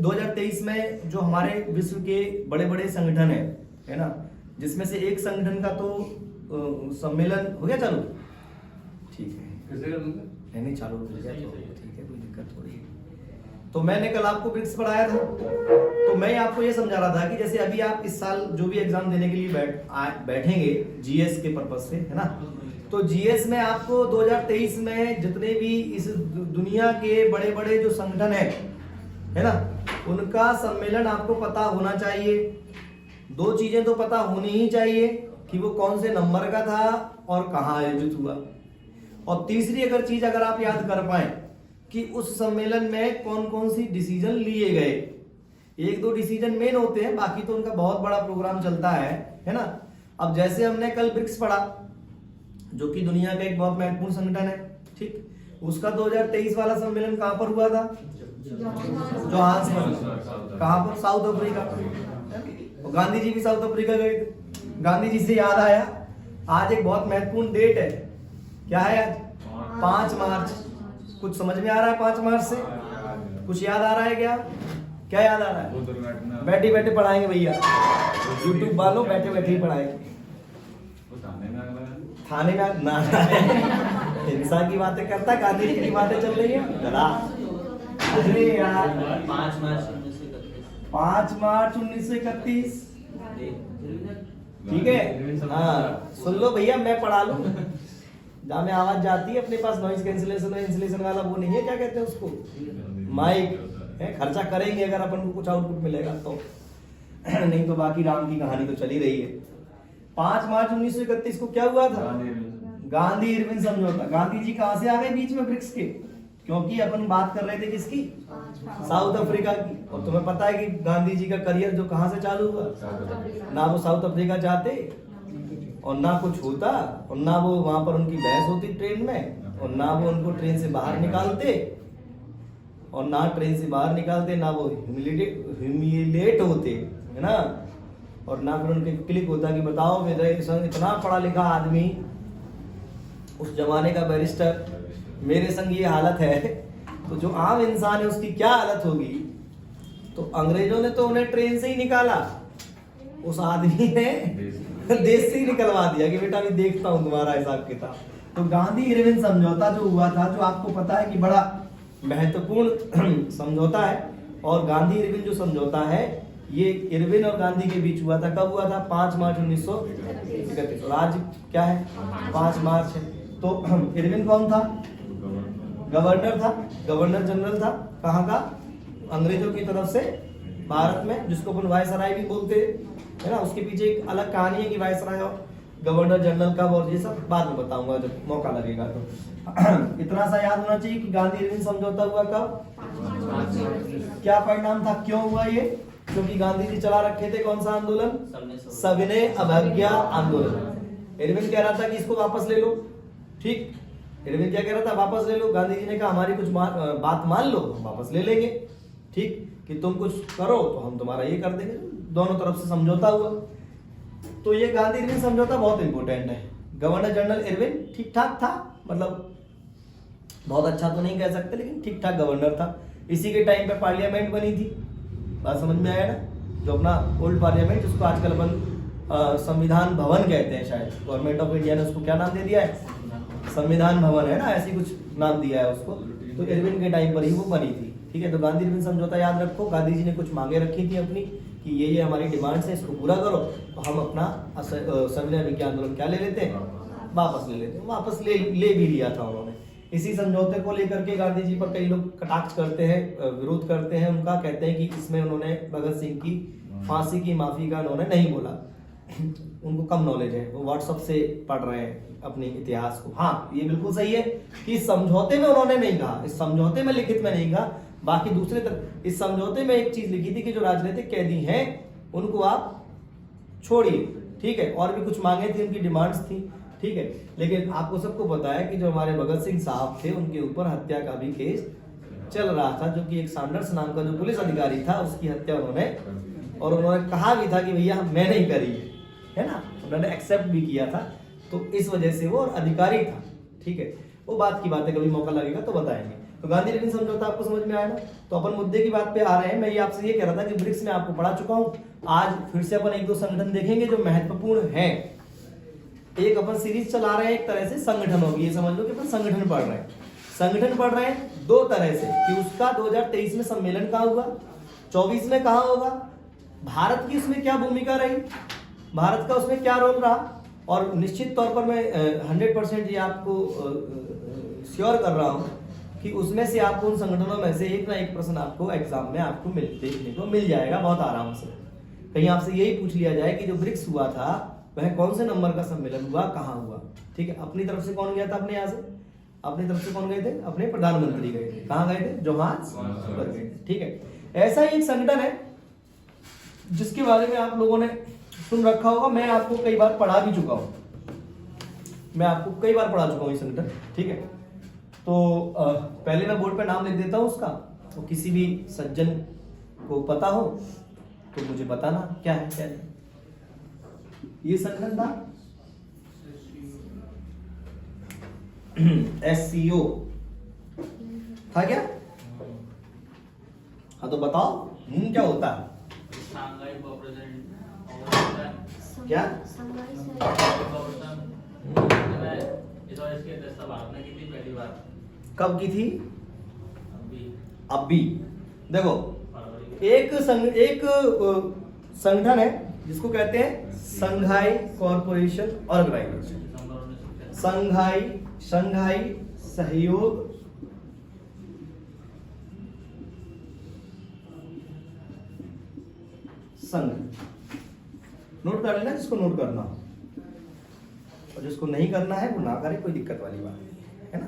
2023 में जो हमारे विश्व के बड़े बड़े संगठन है ना, जिसमें से एक संगठन का तो सम्मेलन हो गया चालू, ठीक है, नहीं चालू हो गया तो ठीक है, कोई दिक्कत थोड़ी है। तो मैंने कल आपको ब्रिक्स पढ़ाया था, तो मैं आपको ये समझा रहा था कि जैसे अभी आप इस साल जो भी एग्जाम देने के लिए बैठेंगे जीएस के पर्पज से, है ना, तो जीएस में आपको 2023 में जितने भी इस दुनिया के बड़े बड़े जो संगठन है ना, उनका सम्मेलन आपको पता होना चाहिए। दो चीजें तो पता होनी ही चाहिए कि वो कौन से नंबर का था और कहाँ आयोजित हुआ, और तीसरी अगर चीज अगर आप याद कर पाए कि उस सम्मेलन में कौन कौन सी डिसीजन लिए गए। एक दो डिसीजन मेन होते हैं, बाकी तो उनका बहुत बड़ा प्रोग्राम चलता है ना। अब जैसे हमने कल ब्रिक्स पढ़ा, जो कि दुनिया का एक बहुत महत्वपूर्ण संगठन है, ठीक, उसका 2023 वाला सम्मेलन कहां पर हुआ था? जोहान्सबर्ग। कहां पर? South Africa. गांधी जी भी साउथ अफ्रीका गए थे। गांधी जी से याद आया, आज एक बहुत महत्वपूर्ण डेट है। क्या है आज? 5 मार्च। कुछ समझ में आ रहा है 5 मार्च से? कुछ याद आ रहा है क्या? क्या याद आ रहा है? बैठे बैठे पढ़ाएंगे भैया, यूट्यूब वालों बैठे बैठे ही पढ़ाएंगे। थाने में ना हिंसा की बातें करता, गांधी जी की बातें चल रही है गला। अरे यार 5 मार्च 1931, ठीक है, हाँ सुन लो भैया, मैं पढ़ा लूं जहाँ में आवाज जाती है अपने पास, नॉइज कैंसिलेशन वाला वो नहीं है, क्या कहते हैं उसको, माइक है। खर्चा करेंगे अगर अपन को कुछ आउटपुट मिलेगा तो नहीं तो बाकी राम की कहानी तो चली रही है। 5 मार्च 1931 को क्या हुआ था? गांधी इरविन समझौता। गांधी जी कहां से आ गए बीच में ब्रिक्स के? क्योंकि अपन बात कर रहे थे किसकी? साउथ अफ्रीका की। और तुम्हें पता है कि गांधी जी का करियर जो कहां से चालू हुआ? ना वो साउथ अफ्रीका जाते और ना कुछ होता, और ना वो वहां पर उनकी बहस होती ट्रेन में, और ना वो उनको ट्रेन से बाहर निकालते, और ना ट्रेन से बाहर निकालते, ना वो ह्यूमिलेट होते, है ना, और ना फिर उनके क्लिक होता कि बताओ मेरे संग इतना पढ़ा लिखा आदमी, उस जमाने का बैरिस्टर, मेरे संग ये हालत है, तो जो आम इंसान है उसकी क्या हालत होगी। तो अंग्रेजों ने तो उन्हें ट्रेन से ही निकाला, उस आदमी ने देश से ही निकलवा दिया कि बेटा मैं देखता हूं तुम्हारा हिसाब किताब। तो गांधी इरविन समझौता जो हुआ था, जो आपको पता है कि बड़ा महत्वपूर्ण समझौता है, और गांधी इरविन जो समझौता है ये इरविन और गांधी के बीच हुआ था। कब हुआ था? 5 मार्च 1931। और आज क्या है? 5 मार्च है। तो इरविन कौन था? गवर्नर था, गवर्नर जनरल था। कहाँ का? अंग्रेजों की तरफ से भारत में, जिसको अपन वायसराय भी बोलते है ना। उसके पीछे एक अलग कहानी है कि वायसराय और गवर्नर जनरल कब, और ये सब बाद में बताऊंगा जब मौका लगेगा। तो इतना सा याद होना चाहिए कि गांधी इरविन समझौता हुआ कब, क्या परिणाम था, क्यों हुआ ये? क्योंकि गांधी जी चला रखे थे कौन सा आंदोलन? सविनय अवज्ञा आंदोलन। इरविन कह रहा था कि इसको वापस ले लो, ठीक। इरविन क्या कह रहा था? वापस ले लो। गांधी जी ने कहा हमारी कुछ बात मान लो, वापस ले लेंगे, ठीक, कि तुम कुछ करो तो हम तुम्हारा ये कर देंगे। दोनों तरफ से समझौता हुआ। तो ये गांधी इरविन समझौता बहुत इंपॉर्टेंट है। गवर्नर जनरल इरविन ठीक ठाक था, मतलब बहुत अच्छा तो नहीं कह सकते, लेकिन ठीक ठाक गवर्नर था। इसी के टाइम पे पार्लियामेंट बनी थी, बात समझ में आया ना, जो अपना ओल्ड पार्लियामेंट, जिसको आजकल अपन संविधान भवन कहते हैं, शायद गवर्नमेंट ऑफ इंडिया ने उसको क्या नाम दे दिया है? संविधान भवन, है ना, ऐसी कुछ नाम दिया है उसको। तो इरविन के टाइम पर ही वो बनी थी, ठीक है। तो गांधी इरविन समझौता याद रखो। गांधी जी ने कुछ मांगे रखी थी अपनी कि ये हमारी डिमांड्स है, इसको पूरा करो, तो हम अपना सविनय अवज्ञा आंदोलन क्या ले लेते हैं? वापस ले लेते हैं। वापस ले भी लिया था उन्होंने। इसी समझौते को लेकर के गांधी जी पर कई लोग कटाक्ष करते हैं, विरोध करते हैं उनका, कहते हैं कि इसमें उन्होंने भगत सिंह की फांसी की माफी का उन्होंने नहीं बोला। उनको कम नॉलेज है, वो व्हाट्सएप से पढ़ रहे हैं अपने इतिहास को। हाँ, ये बिल्कुल सही है कि समझौते में उन्होंने नहीं कहा, इस समझौते में लिखित में नहीं कहा। बाकी दूसरे तरफ इस समझौते में एक चीज लिखी थी कि जो राजनीतिक कैदी हैं उनको आप छोड़िए, ठीक है। और भी कुछ मांगे थी, उनकी डिमांड्स थी, ठीक है। लेकिन आपको सबको पता है कि जो हमारे भगत सिंह साहब थे उनके ऊपर हत्या का भी केस चल रहा था, जो कि एक सैंडर्स नाम का जो पुलिस अधिकारी था उसकी हत्या उन्होंने, और उन्होंने कहा भी था कि भैया मैं नहीं करी है ना, उन्होंने एक्सेप्ट भी किया था। तो इस वजह से वो अधिकारी था, ठीक है। वो बात की बातें कभी मौका लगेगा तो बताएंगे। तो गांधी लेनिन समझौता आपको समझ में आया ना। तो अपन मुद्दे की बात पे आ रहे हैं। मैं ये आपसे ये कह रहा था कि ब्रिक्स में आपको पढ़ा चुका हूं। आज फिर से अपन एक दो संगठन देखेंगे जो महत्वपूर्ण है। एक अपन सीरीज चला रहे हैं एक तरह से संगठनों की, ये समझ लो कि अपन संगठन पढ़ रहे हैं। संगठन पढ़ रहे हैं दो तरह से कि उसका 2023 में सम्मेलन कहाँ हुआ, 24 में कहाँ होगा, भारत की उसमें क्या भूमिका रही, भारत का उसमें क्या रोल रहा। और निश्चित तौर पर मैं 100% ये आपको श्योर कर रहा हूं कि उसमें से आपको उन संगठनों में से एक ना एक प्रश्न आपको एग्जाम में आपको देखने को मिल जाएगा बहुत आराम से। कहीं आपसे यही पूछ लिया जाए कि जो ब्रिक्स हुआ था वह कौन से नंबर का सम्मेलन हुआ, कहाँ हुआ। ठीक है, अपनी तरफ से कौन गया था, अपने यहाँ से अपनी तरफ से कौन गए थे, अपने प्रधानमंत्री गए थे। कहाँ गए थे, जोहान्सबर्ग गए थे। ठीक है, ऐसा ही एक संगठन है जिसके बारे में आप लोगों ने सुन रखा होगा। मैं आपको कई बार पढ़ा भी चुका हूं, मैं आपको कई बार पढ़ा चुका हूं ये संगठन। ठीक है, तो पहले मैं बोर्ड पे नाम लिख देता हूं उसका, तो किसी भी सज्जन को पता हो तो मुझे बताना क्या है क्या नहीं। ये संगठन था SCO था क्या? हाँ तो बताओ क्या होता है, क्या कब की थी, अभी देखो एक संगठन है जिसको कहते हैं संघाई कॉरपोरेशन ऑर्गेनाइजेशन, संघाई सहयोग संघ। नोट कर लेना जिसको नोट करना हो, और जिसको नहीं करना है वो ना करे, कोई दिक्कत वाली बात नहीं है ना।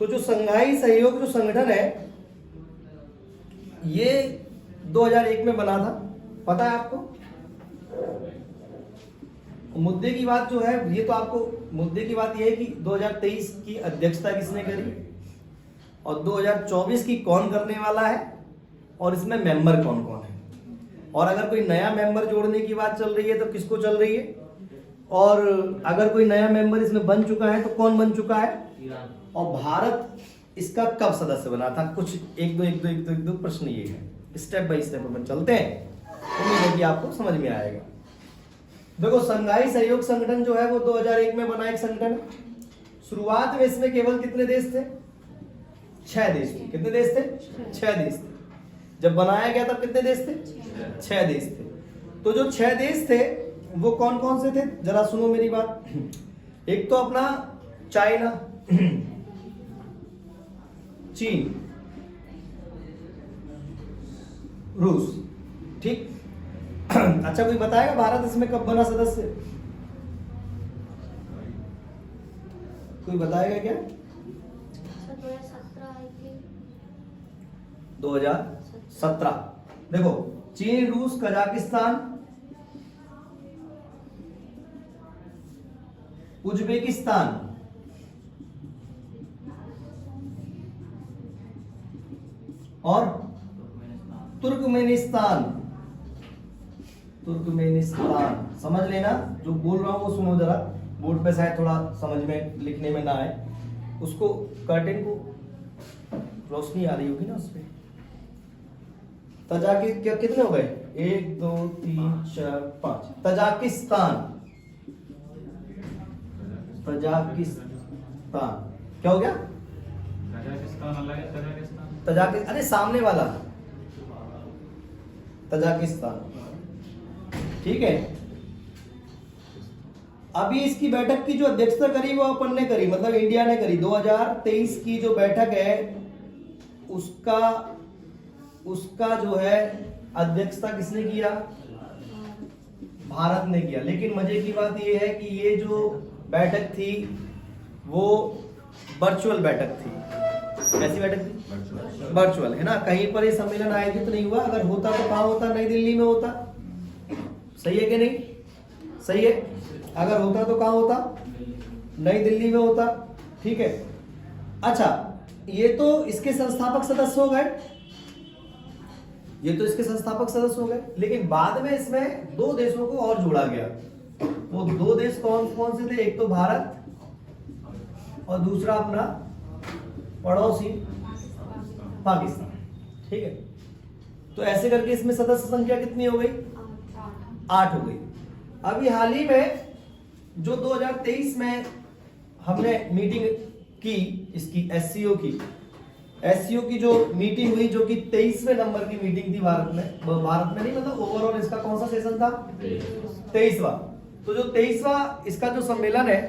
तो जो संघाई सहयोग जो संगठन है ये 2001 में बना था, पता है आपको। मुद्दे की बात जो है ये तो आपको मुद्दे की बात ये है कि 2023 की अध्यक्षता किसने करी और 2024 की कौन करने वाला है और इसमें मेंबर कौन कौन है, और अगर कोई नया मेंबर जोड़ने की बात चल रही है तो किसको चल रही है, और अगर कोई नया मेंबर इसमें बन चुका है तो कौन बन चुका है, और भारत इसका कब सदस्य बना था। कुछ एक दो प्रश्न ये है, स्टेप बाय स्टेप अपन चलते हैं, उम्मीद है कि आपको समझ में आएगा। देखो संघाई सहयोग संगठन जो है वो 2001 में बना एक संगठन है। शुरुआत में इसमें केवल कितने देश थे, 6 देश थे। कितने देश थे, 6 देश थे। जब बनाया गया तब कितने देश थे, 6 देश थे। तो जो 6 देश थे वो कौन कौन से थे, जरा सुनो मेरी बात। एक तो अपना चाइना, चीन, रूस। ठीक अच्छा, कोई बताएगा भारत इसमें कब बना सदस्य, कोई बताएगा क्या? 2017। देखो चीन, रूस, कजाकिस्तान, उज्बेकिस्तान और तुर्कमेनिस्तान। समझ लेना, जो बोल रहा हूं वो सुनो जरा, बोर्ड पे शायद थोड़ा समझ में लिखने में ना आए, उसको कर्टेन को रोशनी आ रही होगी ना उस पर। तजाकिस्तान क्या कितने हो गए, 1 2 3 4 5। तजाकिस्तान क्या हो गया, तजाकिस्तान अरे सामने वाला तजाकिस्तान। ठीक है, अभी इसकी बैठक की जो अध्यक्षता करी वो अपन ने करी, मतलब इंडिया ने करी। 2023 की जो बैठक है उसका जो है अध्यक्षता किसने किया, भारत ने किया। लेकिन मजे की बात ये है कि ये जो बैठक थी वो वर्चुअल बैठक थी। कैसी बैठक थी, वर्चुअल, है ना। कहीं पर ये सम्मेलन आयोजित नहीं हुआ, अगर होता तो कहाँ होता, नई दिल्ली में होता। सही है कि नहीं, सही है। अगर होता तो कहाँ होता, नई दिल्ली में होता। ठीक है, अच्छा ये तो इसके संस्थापक सदस्य हो गए, लेकिन बाद में इसमें 2 देशों को और जोड़ा गया। वो 2 देश कौन कौन से थे, एक तो भारत और दूसरा अपना पड़ोसी पाकिस्तान। ठीक है, तो ऐसे करके इसमें सदस्य संख्या कितनी हो गई? 8 हो गई। अभी हाल ही में जो 2023 में हमने मीटिंग की, इसकी एससीओ की जो मीटिंग हुई, जो कि 23वें नंबर की मीटिंग थी भारत में नहीं, मतलब ओवरऑल इसका कौन सा सेशन था? 23वां। तो जो 23वां इसका जो सम्मेलन है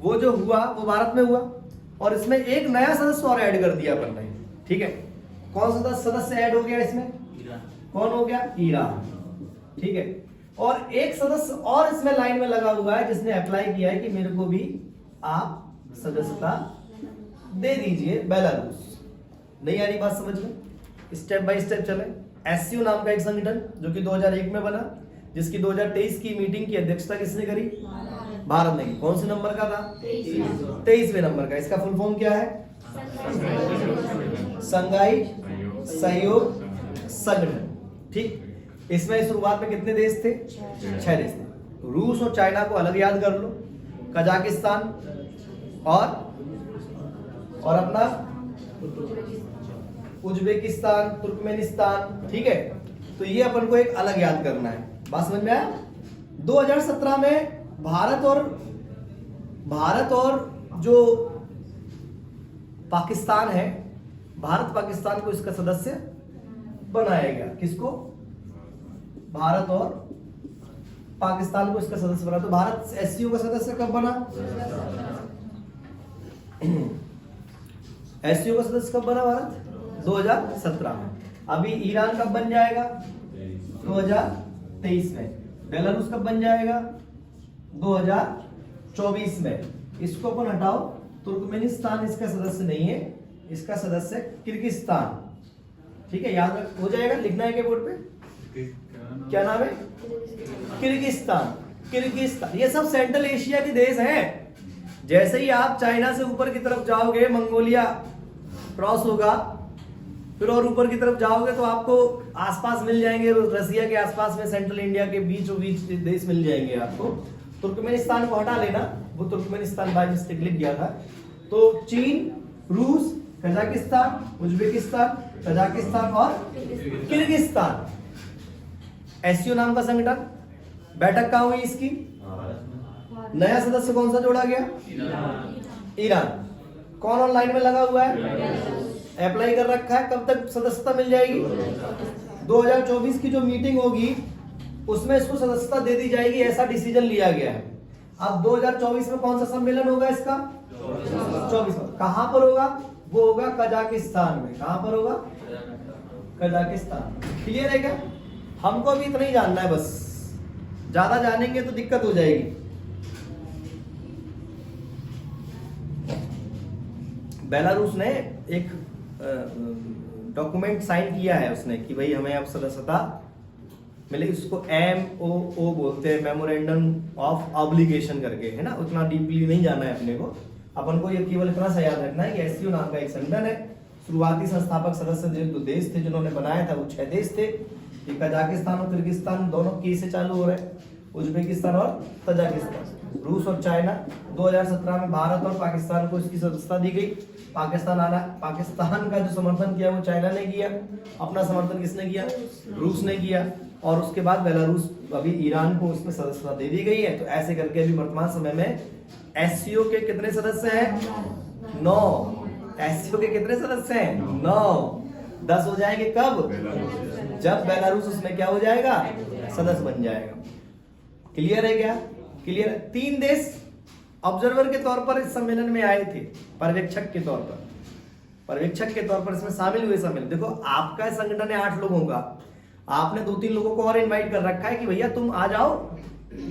वो जो हुआ वो भारत में हुआ, और इसमें एक नया सदस्य और ऐड कर दिया अपन ने। ठीक है, कौन सा सदस्य ऐड हो गया इसमें? कौन हो गया? ईरान। ठीक है, और एक सदस्य और इसमें लाइन में लगा हुआ है जिसने अप्लाई किया है कि मेरे को भी आप सदस्यता दे दीजिए, बेलारूस। नहीं आ रही बात समझ में? स्टेप बाय स्टेप चले। एससीओ नाम का एक संगठन जो कि 2001 में बना, जिसकी 2023 की मीटिंग की अध्यक्षता किसने करी? भारत ने की। कौन से नंबर का था? 23वें नंबर का। इसका फुल फॉर्म क्या है? संघाई सहयोग संगठन। ठीक, इसमें शुरुआत में कितने देश थे? 6 देश थे। रूस और चाइना को अलग याद कर लो, कजाकिस्तान और अपना उज्बेकिस्तान, तुर्कमेनिस्तान। ठीक है, तो ये अपन को एक अलग याद करना है। बात समझ में आया? 2017 में भारत और जो पाकिस्तान है, भारत पाकिस्तान को इसका सदस्य बनाया गया। किसको? भारत और पाकिस्तान को इसका सदस्य बना। तो भारत एससीओ का सदस्य कब बना? एससीओ का सदस्य कब बना भारत? 2017 में। अभी ईरान कब बन जाएगा? 2023 में। बेलारूस कब बन जाएगा? 2024 में। इसको अपन हटाओ, तुर्कमेनिस्तान इसका सदस्य नहीं है, इसका सदस्य किर्गिस्तान। ठीक है, याद रख, हो जाएगा, लिखना है के बोर्ड पे। क्या नाम है? किर्गिस्तान। ये सब सेंट्रल एशिया के देश हैं। जैसे ही आप चाइना से ऊपर की तरफ जाओगे, मंगोलिया क्रॉस होगा, फिर और ऊपर की तरफ जाओगे तो आपको आसपास मिल जाएंगे, रसिया के आसपास में सेंट्रल इंडिया के बीचों बीच देश मिल जाएंगे आपको। तुर्कमेनिस्तान को हटा लेना, वो तुर्कमेनिस्तान बाय मिस्टेक लिख गया था। तो चीन, रूस, कजाकिस्तान, उज्बेकिस्तान, कजाकिस्तान और किर्गिस्तान। एससीओ नाम का संगठन। बैठक कहाँ हुई इसकी? नया सदस्य कौन सा जोड़ा गया? ईरान। कौन ऑनलाइन में लगा हुआ है? अप्लाई कर रखा है। कब तक सदस्यता मिल जाएगी? 2024 की जो मीटिंग होगी उसमें इसको सदस्यता दे दी जाएगी, ऐसा डिसीजन लिया गया है। अब 2024 में कौन सा सम्मेलन होगा इसका? 24 में। कहां पर होगा? वो होगा कजाकिस्तान में। कहां पर होगा? कजाकिस्तान। क्लियर है क्या? हमको भी इतना ही जानना है बस, ज्यादा जानेंगे तो दिक्कत हो जाएगी। बेलारूस ने एक डॉक्यूमेंट साइन किया है उसने कि भाई हमें अब सदस्यता मिले। इसको MOO बोलते हैं, मेमोरेंडम ऑफ ऑब्लिगेशन करके, है ना। उतना डीपली नहीं जाना है अपने को, अपन को ये केवल इतना सा याद रखना है कि एससीओ नाम का एक संगठन है। शुरुआती संस्थापक सदस्य जो देश थे जिन्होंने बनाया था वो 6 देश थे। ये कजाकिस्तान और किर्गिस्तान दोनों की से चालू हो रहे हैं, उज्बेकिस्तान और तजाकिस्तान। रूस और चाइना। 2017 में भारत और पाकिस्तान को इसकी सदस्यता दी गई। पाकिस्तान का जो समर्थन किया वो चाइना ने किया, अपना समर्थन किसने किया? रूस ने किया। और उसके बाद बेलारूस, अभी ईरान को उसमें सदस्यता दे दी गई है। तो ऐसे करके अभी वर्तमान समय में एससीओ के कितने सदस्य हैं? 9। एससीओ के कितने सदस्य हैं? 9। 10 हो जाएंगे कब? जब बेलारूस उसमें क्या हो जाएगा? सदस्य बन जाएगा। क्लियर है क्या? क्लियर है। 3 देश ऑब्जर्वर के तौर पर इस सम्मेलन में आए थे, पर्यवेक्षक के तौर पर इसमें शामिल हुए। सम्मेलन देखो, आपका संगठन है 8 लोगों का, आपने 2-3 लोगों को और इनवाइट कर रखा है कि भैया तुम आ जाओ,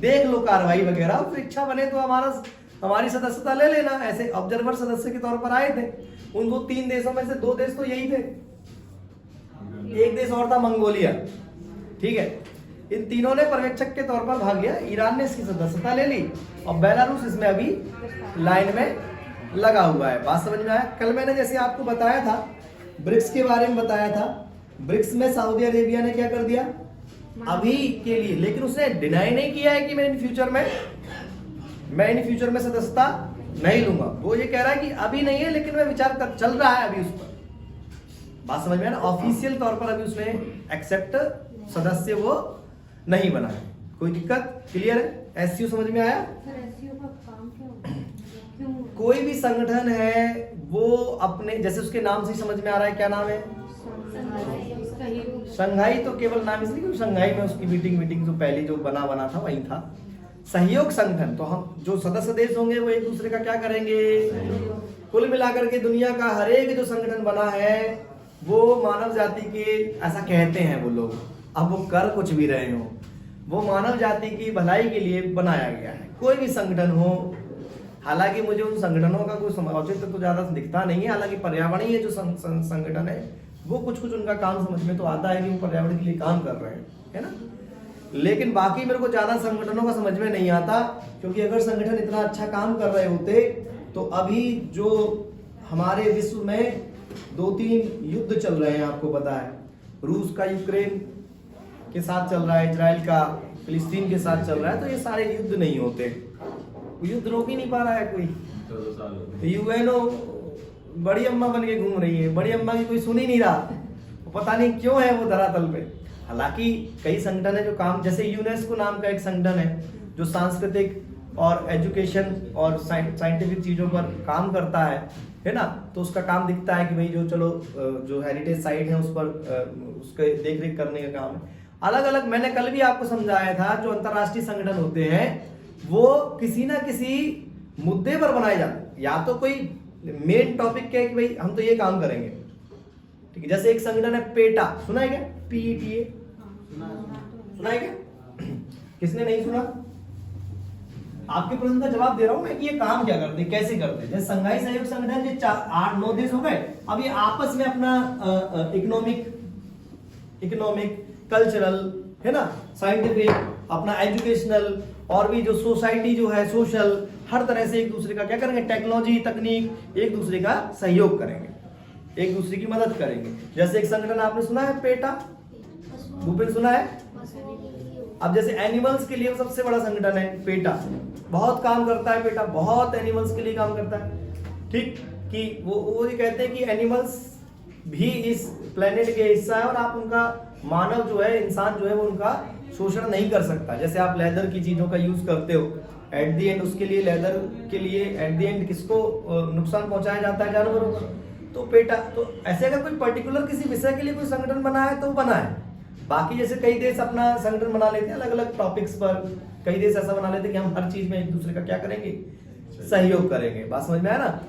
देख लो कार्रवाई वगैरह, फिर इच्छा बने तो हमारी सदस्यता ले लेना। ऐसे ऑब्जर्वर सदस्य के तौर पर आए थे। उन 2-3 देशों में से 2 देश तो यही थे, एक देश और था मंगोलिया। ठीक है, इन तीनों ने पर्यवेक्षक के तौर पर भाग लिया। ईरान ने इसकी सदस्यता ले ली और बेलारूस इसमें अभी लाइन में लगा हुआ है। बात समझ में आया? कल मैंने जैसे आपको बताया था, ब्रिक्स के बारे में बताया था। ब्रिक्स में सऊदी अरेबिया ने क्या कर दिया अभी के लिए, लेकिन उसने डिनाई नहीं किया है कि मैं इन फ्यूचर में सदस्यता नहीं लूंगा। वो ये कह रहा है कि अभी नहीं है, लेकिन मैं विचार कर चल रहा है अभी उस पर। बात समझ में आया ना? ऑफिशियल तौर पर अभी उसने एक्सेप्ट सदस्य वो नहीं बना है। कोई दिक्कत? क्लियर है? एससीओ समझ में आया? सर एससीओ का काम क्या होता है? क्यों? कोई भी संगठन है वो अपने, जैसे उसके नाम से ही समझ में आ रहा है, क्या नाम है? संघाई। तो केवल नाम इसलिए क्योंकि संघाई में उसकी मीटिंग जो पहली जो बना था वही था। सहयोग संगठन, तो हम जो सदस्य देश होंगे वो एक दूसरे का क्या करेंगे? कुल मिलाकर के दुनिया का हर एक जो संगठन बना है वो मानव जाति के, ऐसा कहते हैं वो लोग, अब वो कर कुछ भी रहे हो, वो मानव जाति की भलाई के लिए बनाया गया है। कोई भी संगठन हो, हालांकि मुझे उन संगठनों का कोई औचित्य तो ज्यादा दिखता नहीं है, हालांकि पर्यावरणीय जो संगठन है वो कुछ उनका काम समझ में तो आता है कि वो पर्यावरण के लिए काम कर रहे हैं, है ना। लेकिन बाकी मेरे को ज्यादा संगठनों का समझ में नहीं आता, क्योंकि अगर संगठन इतना अच्छा काम कर रहे होते तो अभी जो हमारे विश्व में 2-3 युद्ध चल रहे हैं, आपको पता है, रूस का यूक्रेन के साथ चल रहा है, इजराइल का फिलिस्तीन के साथ चल रहा है, तो ये सारे युद्ध नहीं होते। युद्ध रोक ही नहीं पा रहा है कोई। यूएनओ बड़ी अम्मा बन के घूम रही है, बड़ी अम्मा की कोई सुन ही नहीं रहा, पता नहीं क्यों है वो धरातल पे। हालांकि कई संगठन है जो काम, जैसे यूनेस्को नाम का एक संगठन है जो सांस्कृतिक और एजुकेशन और साइंटिफिक चीजों पर काम करता है ना, तो उसका काम दिखता है कि भाई जो चलो जो हेरिटेज साइट है उस पर उसके देख रेख करने का काम है। अलग अलग, मैंने कल भी आपको समझाया था, जो अंतरराष्ट्रीय संगठन होते हैं वो किसी ना किसी मुद्दे पर बनाए जाते हैं, या तो कोई मेन टॉपिक क्या है कि भाई हम तो ये काम करेंगे, ठीक है। जैसे एक संगठन है पेटा, सुना है क्या? PETA सुना है क्या? किसने नहीं सुना? आपके प्रश्न का जवाब दे रहा हूं मैं कि ये काम क्या करते, कैसे करते। जैसे संघाई सहयोग संगठन के 8-9 देश हो गए, अब ये आपस में अपना इकोनॉमिक कल्चरल, है ना, साइंटिफिक, अपना एजुकेशनल और भी जो सोसाइटी जो है सोशल, हर तरह से एक दूसरे का क्या करेंगे, टेक्नोलॉजी तकनीक, एक दूसरे का सहयोग करेंगे, एक दूसरे की मदद करेंगे। जैसे एक संगठन आपने सुना है पेटा, भूपेन सुना है? अब जैसे एनिमल्स के लिए सबसे बड़ा संगठन है पेटा, बहुत काम करता है पेटा, बहुत एनिमल्स के लिए काम करता है, ठीक, कि वो ये कहते हैं कि एनिमल्स भी इस प्लेनेट के हिस्सा है और आप उनका, मानव जो है, इंसान जो है, वो उनका शोषण नहीं कर सकता। जैसे आप लेदर की चीजों का यूज करते हो, एट दी एंड उसके लिए, लेदर के लिए एट दी एंड किसको नुकसान पहुंचाया जाता है? जानवरों को। तो पेटा, तो ऐसे अगर कोई पर्टिकुलर किसी विषय के लिए कोई संगठन बना है तो बना है। बाकी जैसे कई देश अपना संगठन बना लेते हैं अलग अलग टॉपिक्स पर, कई देश ऐसा बना लेते हैं कि हम हर चीज में एक दूसरे का क्या करेंगे, सहयोग करेंगे। बात समझ में आया ना?